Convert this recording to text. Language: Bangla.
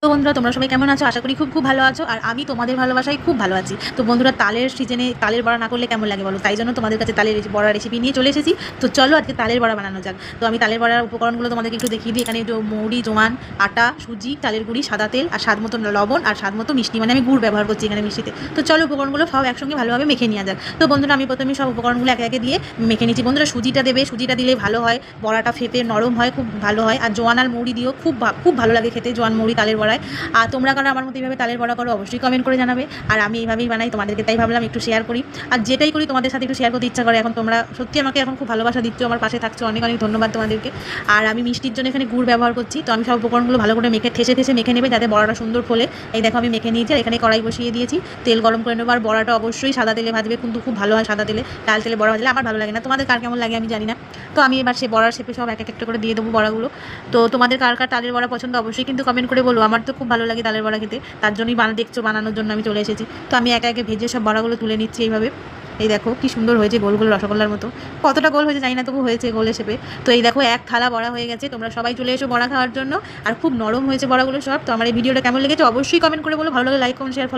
তো বন্ধুরা তোমরা সবাই কেমন আছো? আশা করি খুব খুব ভালো আছো। আর আমি তোমাদের ভালোবাসায় খুব ভালো আছি। তো বন্ধুরা তালের সিজনে তালের বড়া না করলে কেমন লাগে বলো? তাই জন্য তোমাদের কাছে তালের বড়া রেসিপি নিয়ে চলে এসেছি। তো চলো আজকে তালের বড়া বানানো যাক। তো আমি তালের বড়ার উপকরণগুলো তোমাদেরকে একটু দেখিয়ে দিই। এখানে মৌরি, জোয়ান, আটা, সুজি, তালের গুঁড়ি, সাদা তেল আর স্বাদ মতো লবণ আর স্বাদ মতো মিষ্টি, মানে আমি গুড় ব্যবহার করছি এখানে মিষ্টিতে। তো চলো উপকরণগুলো সব একসঙ্গে ভালোভাবে মেখে নেওয়া যাক। তো বন্ধুরা আমি প্রথমে সব উপকরণগুলো একে একে দিয়ে মেখে নিচ্ছি। বন্ধুরা সুজিটা দেবে, সুজিটা দিলে ভালো হয়, বড়াটা ফেপে নরম হয়, খুব ভালো হয়। আর জোয়ান আর মৌরি দিও, খুব ভালো লাগে খেতে জোয়ান মৌরি তালের বড়ায়। আর তোমরা কারো আমার মতো এইভাবে তালের বড়া করো অবশ্যই কমেন্ট করে জানাবে। আর আমি এইভাবেই বানাই, তোমাদেরকে তাই ভাবলাম একটু শেয়ার করি। আর যেটাই করি তোমাদের সাথে একটু শেয়ার করতে ইচ্ছা করে। এখন তোমরা সত্যি আমাকে এখন খুব ভালোবাসা দিচ্ছ, আমার পাশে থাকছো, অনেক অনেক ধন্যবাদ তোমাদেরকে। আর আমি মিষ্টির জন্য এখানে গুড় ব্যবহার করছি। তো আমি সব উপকরণগুলো ভালো করে ঠেসে মেখে নেবে যাতে বড়াটা সুন্দর ফোলে। এই দেখো আমি মেখে নিয়েছি। আর এখানে কড়াই বসিয়ে দিয়েছি, তেল গরম করে নেবো। আর বড়াটা অবশ্যই সাদা তেলে ভাজবে, কিন্তু খুব ভালো হয় সাদা তেলে। লাল তেলে বড়া ভাজলে আমার ভালো লাগে না, তোমাদের কার কেমন লাগে আমি জানি না। তো আমি এবার সে বড়ার শেপে সব এক একটা করে দিয়ে দেবো বড়াগুলো। তো তোমাদের কার কার তালের বড়া পছন্দ অবশ্যই কিন্তু কমেন্ট করে বলো। আমার তো খুব ভালো লাগে তালের বড়া খেতে, তার জন্যই দেখছো বানানোর জন্য আমি চলে এসেছি। তো আমি একে একে ভেজে সব বড়াগুলো তুলে নিচ্ছি এইভাবে। এই দেখো কি সুন্দর হয়েছে, গোল গোল রসগোল্লার মতো। কতটা গোল হয়েছে জানি না, তবু হয়েছে গোল শেপে। তো এই দেখো এক থালা বড়া হয়ে গেছে। তোমরা সবাই চলে এসো বড়া খাওয়ার জন্য। আর খুব নরম হয়েছে বড়াগুলো সব। তো আমার এই ভিডিওটা কেমন লেগেছে অবশ্যই কমেন্ট করে বলো। ভালো লাগে লাইক কমেন্ট শেয়ার